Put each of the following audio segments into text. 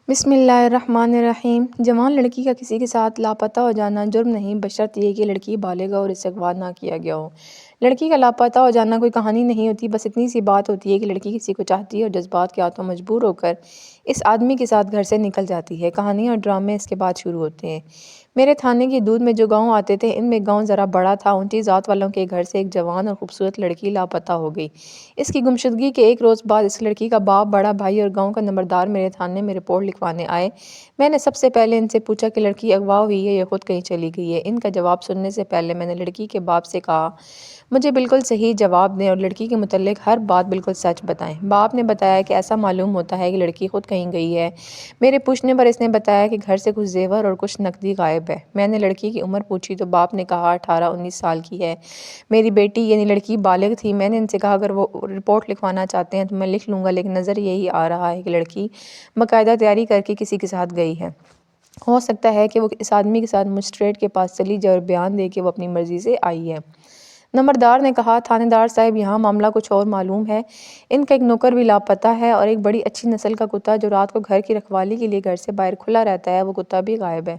بسم اللہ الرحمن الرحیم۔ جوان لڑکی کا کسی کے ساتھ لاپتہ ہو جانا جرم نہیں، بشرط یہ کہ لڑکی بالغ ہو اور اسے اغوا نہ کیا گیا ہو۔ لڑکی کا لاپتہ ہو جانا کوئی کہانی نہیں ہوتی، بس اتنی سی بات ہوتی ہے کہ لڑکی کسی کو چاہتی ہے اور جذبات کے ہاتھوں مجبور ہو کر اس آدمی کے ساتھ گھر سے نکل جاتی ہے۔ کہانیاں اور ڈرامے اس کے بعد شروع ہوتے ہیں۔ میرے تھانے کی حدود میں جو گاؤں آتے تھے، ان میں گاؤں ذرا بڑا تھا۔ اونچی ذات والوں کے گھر سے ایک جوان اور خوبصورت لڑکی لاپتہ ہو گئی۔ اس کی گمشدگی کے ایک روز بعد اس لڑکی کا باپ، بڑا بھائی اور گاؤں کا نمبردار میرے تھانے میں رپورٹ لکھوانے آئے۔ میں نے سب سے پہلے ان سے پوچھا کہ لڑکی اغوا ہوئی ہے یا خود کہیں چلی گئی ہے۔ ان کا جواب سننے سے پہلے میں نے لڑکی کے باپ سے کہا، مجھے بالکل صحیح جواب دیں اور لڑکی کے متعلق ہر بات بالکل سچ بتائیں۔ باپ نے بتایا کہ ایسا معلوم ہوتا ہے کہ لڑکی خود کہیں گئی ہے۔ میرے پوچھنے پر اس نے بتایا کہ گھر سے کچھ زیور اور کچھ نقدی غائب ہے۔ میں نے لڑکی کی عمر پوچھی تو باپ نے کہا 18-19 سال کی ہے۔ میری بیٹی یعنی لڑکی بالغ تھی۔ میں نے ان سے کہا اگر وہ رپورٹ لکھوانا چاہتے ہیں تو میں لکھ لوں گا، لیکن نظر یہی آ رہا ہے کہ لڑکی باقاعدہ تیاری کر کے کسی کے ساتھ گئی ہے۔ ہو سکتا ہے کہ وہ اس آدمی کے ساتھ مجسٹریٹ کے پاس چلی جائے اور بیان دے کہ وہ اپنی مرضی سے آئی ہے۔ نمبردار نے کہا، تھانے دار صاحب یہاں معاملہ کچھ اور معلوم ہے۔ ان کا ایک نوکر بھی لاپتہ ہے اور ایک بڑی اچھی نسل کا کتا جو رات کو گھر کی رکھوالی کے لیے گھر سے باہر کھلا رہتا ہے، وہ کتا بھی غائب ہے۔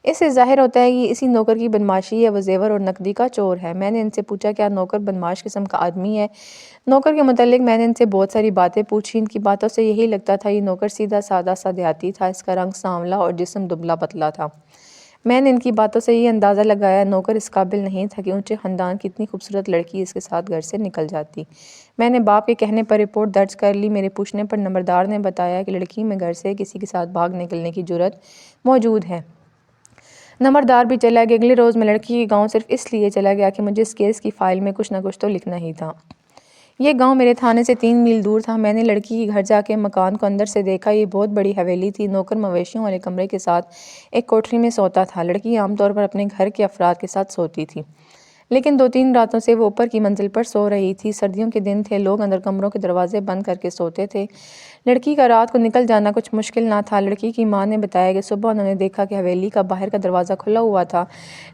اس سے ظاہر ہوتا ہے کہ اسی نوکر کی بدماشی ہے، وہ زیور اور نقدی کا چور ہے۔ میں نے ان سے پوچھا کیا نوکر بدماش قسم کا آدمی ہے؟ نوکر کے متعلق میں نے ان سے بہت ساری باتیں پوچھی۔ ان کی باتوں سے یہی لگتا تھا یہ نوکر سیدھا سادہ سا دیہاتی تھا۔ اس کا رنگ سانولا اور جسم دبلا پتلا تھا۔ میں نے ان کی باتوں سے یہ اندازہ لگایا نوکر اس قابل نہیں تھا کہ اونچے خاندان کی اتنی خوبصورت لڑکی اس کے ساتھ گھر سے نکل جاتی۔ میں نے باپ کے کہنے پر رپورٹ درج کر لی۔ میرے پوچھنے پر نمبردار نے بتایا کہ لڑکی میں گھر سے کسی کے ساتھ بھاگ نکلنے کی جرات موجود ہے۔ نمبردار بھی چلا گیا۔ اگلے روز میں لڑکی کے گاؤں صرف اس لیے چلا گیا کہ مجھے اس کیس کی فائل میں کچھ نہ کچھ تو لکھنا ہی تھا۔ یہ گاؤں میرے تھانے سے 3 میل دور تھا۔ میں نے لڑکی کے گھر جا کے مکان کو اندر سے دیکھا۔ یہ بہت بڑی حویلی تھی۔ نوکر مویشیوں والے کمرے کے ساتھ ایک کوٹری میں سوتا تھا۔ لڑکی عام طور پر اپنے گھر کے افراد کے ساتھ سوتی تھی، لیکن 2-3 راتوں سے وہ اوپر کی منزل پر سو رہی تھی۔ سردیوں کے دن تھے، لوگ اندر کمروں کے دروازے بند کر کے سوتے تھے۔ لڑکی کا رات کو نکل جانا کچھ مشکل نہ تھا۔ لڑکی کی ماں نے بتایا کہ صبح انہوں نے دیکھا کہ حویلی کا باہر کا دروازہ کھلا ہوا تھا۔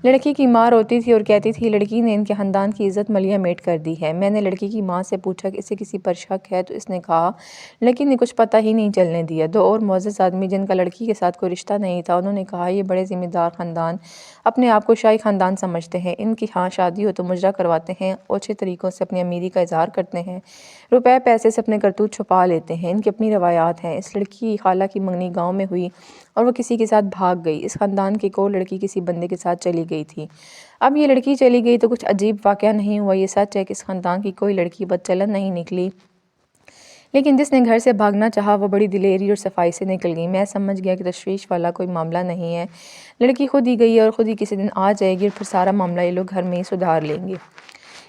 لڑکی کی ماں روتی تھی اور کہتی تھی لڑکی نے ان کے خاندان کی عزت ملیح میٹ کر دی ہے۔ میں نے لڑکی کی ماں سے پوچھا کہ اسے کسی پر شک ہے تو اس نے کہا لڑکی نے کچھ پتہ ہی نہیں چلنے دیا۔ 2 اور معزز آدمی جن کا لڑکی کے ساتھ کوئی رشتہ نہیں تھا، انہوں نے کہا یہ بڑے ذمہ دار خاندان اپنے آپ کو شاہی خاندان سمجھتے ہیں۔ ان کی ہاں شادی ہو تو مجرا کرواتے ہیں، اوچھے طریقوں سے اپنی امیری کا اظہار کرتے ہیں، روپے پیسے سے اپنے کرتوت چھپا لیتے ہیں۔ ان کی اپنی روایات ہیں۔ اس لڑکی کی خالہ کی منگنی گاؤں میں ہوئی اور وہ کسی کے ساتھ بھاگ گئی۔ اس خاندان کی ایک اور لڑکی کسی بندے کے ساتھ چلی گئی تھی۔ اب یہ لڑکی چلی گئی تو کچھ عجیب واقعہ نہیں ہوا۔ یہ سچ ہے کہ اس خاندان کی کوئی لڑکی بدچلن نہیں نکلی، لیکن جس نے گھر سے بھاگنا چاہا وہ بڑی دلیری اور صفائی سے نکل گئی۔ میں سمجھ گیا کہ تشویش والا کوئی معاملہ نہیں ہے، لڑکی خود ہی گئی ہے اور خود ہی کسی دن آ جائے گی اور پھر سارا معاملہ یہ لوگ گھر میں ہی سدھار لیں گے۔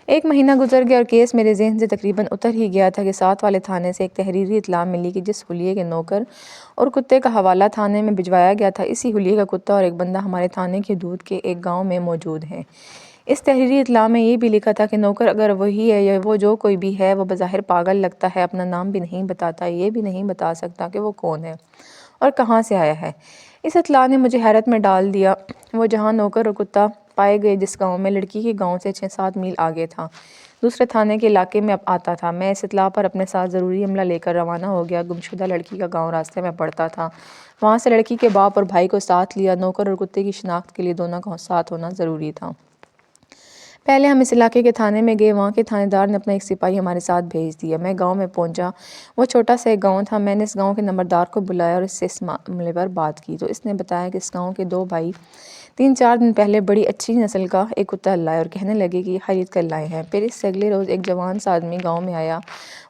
1 مہینہ گزر گیا اور کیس میرے ذہن سے تقریباً اتر ہی گیا تھا کہ ساتھ والے تھانے سے ایک تحریری اطلاع ملی کہ جس حلیے کے نوکر اور کتے کا حوالہ تھانے میں بھجوایا گیا تھا، اسی حلیے کا کتا اور ایک بندہ ہمارے تھانے کی حدود کے ایک گاؤں میں موجود ہیں۔ اس تحریری اطلاع میں یہ بھی لکھا تھا کہ نوکر اگر وہی ہے یا وہ جو کوئی بھی ہے، وہ بظاہر پاگل لگتا ہے، اپنا نام بھی نہیں بتاتا، یہ بھی نہیں بتا سکتا کہ وہ کون ہے اور کہاں سے آیا ہے۔ اس اطلاع نے مجھے حیرت میں ڈال دیا۔ وہ جہاں نوکر اور کتا پائے گئے جس گاؤں میں، لڑکی کے گاؤں سے 6-7 میل آگے تھا، دوسرے تھانے کے علاقے میں آتا تھا۔ میں اس اطلاع پر اپنے ساتھ ضروری عملہ لے کر روانہ ہو گیا۔ گمشدہ لڑکی کا گاؤں راستے میں پڑتا تھا، وہاں سے لڑکی کے باپ اور بھائی کو ساتھ لیا۔ نوکر اور کتے کی شناخت کے لیے دونوں کا ساتھ ہونا ضروری تھا۔ پہلے ہم اس علاقے کے تھانے میں گئے۔ وہاں کے تھانے دار نے اپنا ایک سپاہی ہمارے ساتھ بھیج دیا۔ میں گاؤں میں پہنچا۔ وہ چھوٹا سا ایک گاؤں تھا۔ میں نے اس گاؤں کے نمبردار کو بلایا اور اس سے اس معاملے پر بات کی تو اس نے بتایا کہ اس گاؤں کے 2 بھائی 3-4 دن پہلے بڑی اچھی نسل کا ایک کتا لائے اور کہنے لگے کہ یہ خرید کر لائے ہیں۔ پھر اس سے اگلے روز ایک جوان سا آدمی گاؤں میں آیا۔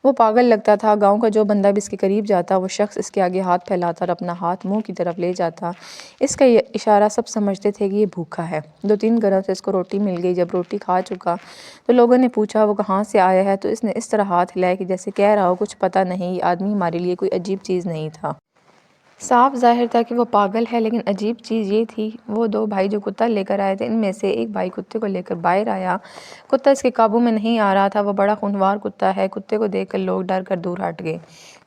وہ پاگل لگتا تھا۔ گاؤں کا جو بندہ بھی اس کے قریب جاتا، وہ شخص اس کے آگے ہاتھ پھیلاتا اور اپنا ہاتھ منہ کی طرف لے جاتا۔ اس کا یہ اشارہ سب سمجھتے تھے کہ یہ بھوکا ہے۔ 2-3 گھروں سے اس کو روٹی مل گئی۔ جب روٹی کھا چکا تو لوگوں نے پوچھا وہ کہاں سے آیا ہے تو اس نے اس طرح ہاتھ ہلائے کہ جیسے کہہ رہا ہو کچھ پتہ نہیں۔ یہ آدمی ہمارے لیے کوئی عجیب چیز نہیں تھا۔ صاف ظاہر تھا کہ وہ پاگل ہے، لیکن عجیب چیز یہ تھی وہ 2 بھائی جو کتا لے کر آئے تھے، ان میں سے ایک بھائی کتے کو لے کر باہر آیا۔ کتا اس کے قابو میں نہیں آ رہا تھا۔ وہ بڑا خونخوار کتا ہے۔ کتے کو دیکھ کر لوگ ڈر کر دور ہٹ گئے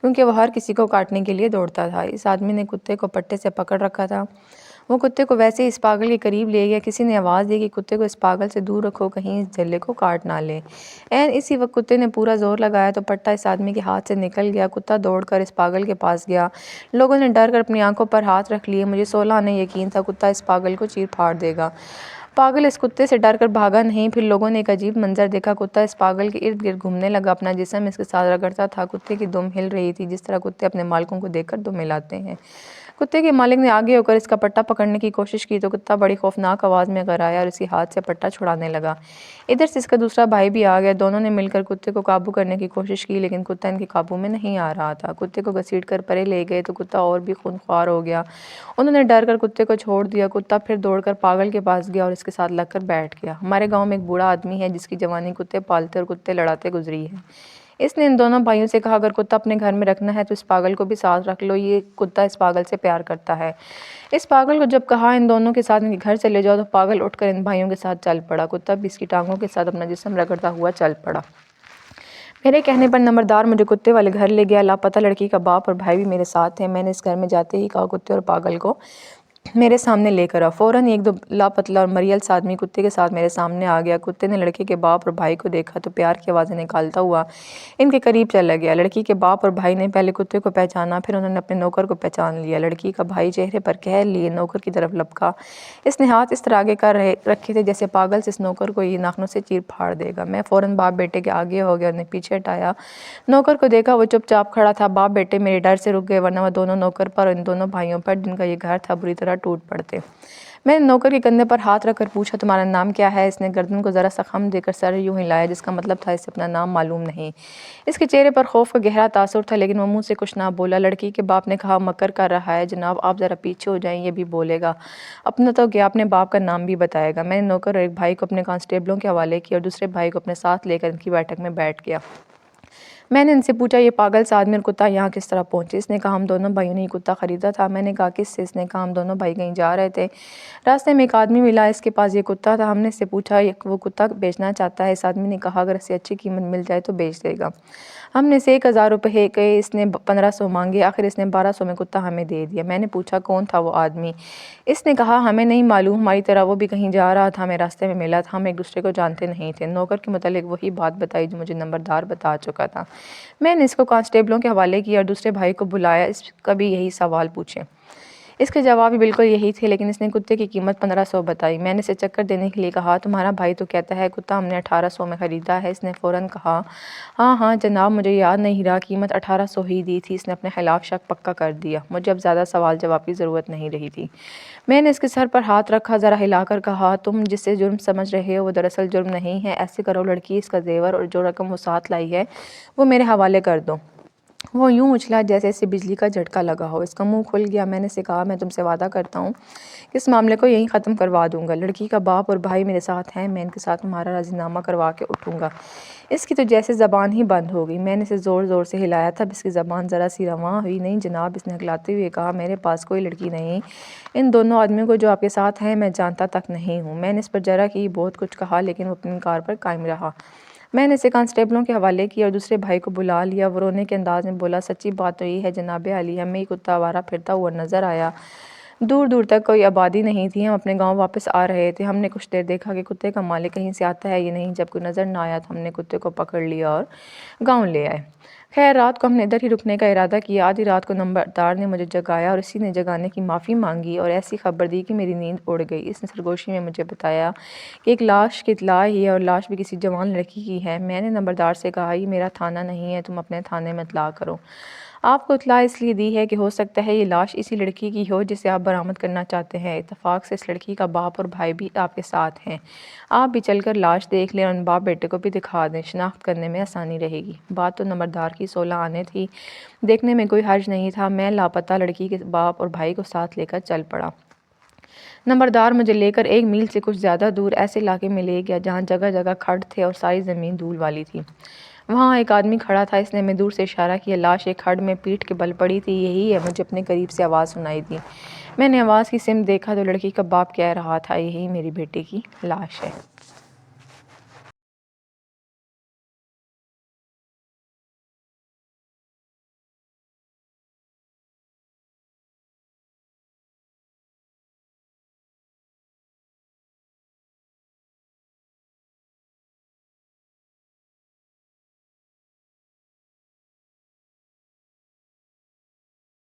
کیونکہ وہ ہر کسی کو کاٹنے کے لیے دوڑتا تھا۔ اس آدمی نے کتے کو پٹے سے پکڑ رکھا تھا وہ کتے کو ویسے اس پاگل کے قریب لے گیا۔ کسی نے آواز دی کہ کتے کو اس پاگل سے دور رکھو، کہیں اس جھلے کو کاٹ نہ لے۔ اسی وقت کتے نے پورا زور لگایا تو پٹا اس آدمی کے ہاتھ سے نکل گیا۔ کتا دوڑ کر اس پاگل کے پاس گیا۔ لوگوں نے ڈر کر اپنی آنکھوں پر ہاتھ رکھ لیے۔ مجھے 16 آنے یقین تھا کتا اس پاگل کو چیر پھاڑ دے گا۔ پاگل اس کتے سے ڈر کر بھاگا نہیں۔ پھر لوگوں نے ایک عجیب منظر دیکھا۔ کتا اس پاگل کے ارد گرد گھومنے لگا، اپنا جسم اس کے ساتھ رگڑتا تھا۔ کتے کی دم ہل رہی تھی، جس طرح کتے اپنے مالکوں کو دیکھ کر دم ہلاتے ہیں۔ کتے کے مالک نے آگے ہو کر اس کا پٹا پکڑنے کی کوشش کی تو کتا بڑی خوفناک آواز میں غرایا اور اسی ہاتھ سے پٹا چھڑانے لگا۔ ادھر سے اس کا دوسرا بھائی بھی آ گیا۔ دونوں نے مل کر کتے کو قابو کرنے کی کوشش کی، لیکن کتا ان کے قابو میں نہیں آ رہا تھا۔ کتے کو گھسیٹ کر پرے لے گئے تو کتا اور بھی خونخوار ہو گیا۔ انہوں نے ڈر کر کتے کو چھوڑ دیا۔ کتا پھر دوڑ کر پاگل کے پاس گیا اور اس کے ساتھ لگ کر بیٹھ گیا۔ ہمارے گاؤں میں ایک بوڑھا آدمی ہے جس کی جوانی کتے پالتے اور کتے لڑاتے گزری ہے۔ اس نے ان دونوں بھائیوں سے کہا اگر کتا اپنے گھر میں رکھنا ہے تو اس پاگل کو بھی ساتھ رکھ لو، یہ کتا اس پاگل سے پیار کرتا ہے۔ اس پاگل کو جب کہا ان دونوں کے ساتھ ان کے گھر چلے جاؤ تو پاگل اٹھ کر ان بھائیوں کے ساتھ چل پڑا۔ کتا بھی اس کی ٹانگوں کے ساتھ اپنا جسم رگڑتا ہوا چل پڑا۔ میرے کہنے پر نمبردار مجھے کتے والے گھر لے گیا۔ لاپتہ لڑکی کا باپ اور بھائی بھی میرے ساتھ تھے۔ میں نے اس گھر میں جاتے ہی کہا کتے اور پاگل کو میرے سامنے لے کر آؤ۔ فوراً ایک دو لاپتلا اور مریل سا آدمی کتے کے ساتھ میرے سامنے آ گیا۔ کتے نے لڑکے کے باپ اور بھائی کو دیکھا تو پیار کی آوازیں نکالتا ہوا ان کے قریب چلا گیا۔ لڑکی کے باپ اور بھائی نے پہلے کتے کو پہچانا، پھر انہوں نے اپنے نوکر کو پہچان لیا۔ لڑکی کا بھائی چہرے پر کہر لیے نوکر کی طرف لپکا۔ اس نے ہاتھ اس طرح آگے کر رکھے تھے جیسے پاگل سے اس نوکر کو یہ ناخنوں سے چیر پھاڑ دے گا۔ میں فوراً باپ بیٹے کے آگے ہو گیا، انہیں پیچھے ہٹایا۔ نوکر کو دیکھا، وہ چپ چاپ کھڑا تھا۔ باپ بیٹے میرے ڈر سے رک گئے، ورنہ وہ دونوں نوکر پر اور ان دونوں بھائیوں پر جن کا یہ گھر تھا بری طرح ٹوٹ پڑتے۔ میں نے نوکر کے کندھے پر ہاتھ رکھ کر پوچھا تمہارا نام کیا ہے؟ اس نے گردن کو ذرا سا خم دے کر سر یوں ہلایا جس کا مطلب تھا اسے اپنا نام معلوم نہیں۔ اس کے چہرے پر خوف کا گہرا تاثر تھا لیکن وہ منہ سے کچھ نہ بولا۔ لڑکی کے باپ نے کہا مکر کر رہا ہے جناب، آپ ذرا پیچھے ہو جائیں، یہ بھی بولے گا۔ اپنا تو کیا اپنے باپ کا نام بھی بتائے گا۔ میں نے نوکر اور ایک بھائی کو اپنے کانسٹیبلوں کے حوالے کیا اور دوسرے بھائی کو اپنے ساتھ لے کر ان کی بیٹھک میں بیٹھ گیا۔ میں نے ان سے پوچھا یہ پاگل سا آدمی اور کتا یہاں کس طرح پہنچے؟ اس نے کہا ہم دونوں بھائیوں نے یہ کتا خریدا تھا۔ میں نے کہا کس سے؟ اس نے کہا ہم دونوں بھائی کہیں جا رہے تھے، راستے میں ایک آدمی ملا، اس کے پاس یہ کتا تھا۔ ہم نے اس سے پوچھا وہ کتا بیچنا چاہتا ہے؟ اس آدمی نے کہا اگر اسے اچھی قیمت مل جائے تو بیچ دے گا۔ ہم نے اسے 1000 روپے کہے، اس نے 1500 مانگے، آخر اس نے 1200 میں کتا ہمیں دے دیا۔ میں نے پوچھا کون تھا وہ آدمی؟ اس نے کہا ہمیں نہیں معلوم، ہماری طرح وہ بھی کہیں جا رہا تھا، ہمیں راستے میں ملا تھا، ہم ایک دوسرے کو جانتے نہیں تھے۔ نوکر کے متعلق وہی بات بتائی جو مجھے نمبردار بتا چکا تھا۔ میں نے اس کو کانسٹیبلوں کے حوالے کیا اور دوسرے بھائی کو بلایا، اس کا بھی یہی سوال پوچھے۔ اس کے جواب بھی بالکل یہی تھے، لیکن اس نے کتے کی قیمت 1500 بتائی۔ میں نے اسے چکر دینے کے لیے کہا تمہارا بھائی تو کہتا ہے کتا ہم نے 1800 میں خریدا ہے۔ اس نے فوراً کہا ہاں جناب، مجھے یاد نہیں رہا، قیمت 1800 ہی دی تھی۔ اس نے اپنے خلاف شک پکا کر دیا۔ مجھے اب زیادہ سوال جواب کی ضرورت نہیں رہی تھی۔ میں نے اس کے سر پر ہاتھ رکھا، ذرا ہلا کر کہا تم جسے جرم سمجھ رہے ہو وہ دراصل جرم نہیں ہے۔ ایسے کرو لڑکی، اس کا زیور اور جو رقم وہ ساتھ لائی ہے وہ میرے حوالے کر دو۔ وہ یوں اچھلا جیسے اسے بجلی کا جھٹکا لگا ہو۔ اس کا منہ کھل گیا۔ میں نے اسے کہا میں تم سے وعدہ کرتا ہوں کہ اس معاملے کو یہیں ختم کروا دوں گا۔ لڑکی کا باپ اور بھائی میرے ساتھ ہیں، میں ان کے ساتھ تمہارا راضی نامہ کروا کے اٹھوں گا۔ اس کی تو جیسے زبان ہی بند ہو گئی۔ میں نے اسے زور زور سے ہلایا تب اس کی زبان ذرا سی رواں ہوئی نہیں جناب۔ اس نے ہکلاتے ہوئے کہا میرے پاس کوئی لڑکی نہیں، ان دونوں آدمیوں کو جو آپ کے ساتھ ہیں میں جانتا تک نہیں ہوں۔ میں نے اس پر جرا کی بہت کچھ کہا لیکن وہ اپنے انکار پر قائم رہا۔ میں نے اسے کانسٹیبلوں کے حوالے کیا اور دوسرے بھائی کو بلا لیا۔ وہ رونے کے انداز میں بولا سچی بات تو یہ ہے جناب عالی، ہمیں یہ کتا آوارہ پھرتا ہوا نظر آیا، دور دور تک کوئی آبادی نہیں تھی، ہم اپنے گاؤں واپس آ رہے تھے، ہم نے کچھ دیر دیکھا کہ کتے کا مالک کہیں سے آتا ہے یا نہیں، جب کوئی نظر نہ آیا تو ہم نے کتے کو پکڑ لیا اور گاؤں لے آئے۔ خیر رات کو ہم نے ادھر ہی رکنے کا ارادہ کیا۔ آدھی رات کو نمبردار نے مجھے جگایا اور اسی نے جگانے کی معافی مانگی اور ایسی خبر دی کہ میری نیند اڑ گئی۔ اس نے سرگوشی میں مجھے بتایا کہ ایک لاش کی اطلاع ہے اور لاش بھی کسی جوان لڑکی کی ہے۔ میں نے نمبردار سے کہا یہ میرا تھانہ نہیں ہے، تم اپنے تھانے میں اطلاع کرو۔ آپ کو اطلاع اس لیے دی ہے کہ ہو سکتا ہے یہ لاش اسی لڑکی کی ہو جسے آپ برآمد کرنا چاہتے ہیں۔ اتفاق سے اس لڑکی کا باپ اور بھائی بھی آپ کے ساتھ ہیں، آپ بھی چل کر لاش دیکھ لیں اور ان باپ بیٹے کو بھی دکھا دیں، شناخت کرنے میں آسانی رہے گی۔ بات تو نمبردار کی 16 آنے تھی، دیکھنے میں کوئی حرج نہیں تھا۔ میں لاپتہ لڑکی کے باپ اور بھائی کو ساتھ لے کر چل پڑا۔ نمبردار مجھے لے کر 1 میل سے کچھ زیادہ دور ایسے علاقے میں لے گیا جہاں جگہ جگہ کھڈ تھے اور ساری زمین دھول والی تھی۔ وہاں ایک آدمی کھڑا تھا، اس نے ہمیں دور سے اشارہ کیا، لاش ایک کھڈ میں پیٹھ کے بل پڑی تھی۔ یہی ہے، مجھے اپنے قریب سے آواز سنائی دی۔ میں نے آواز کی سمت دیکھا تو لڑکی کا باپ کہہ رہا تھا یہی میری بیٹی کی لاش ہے۔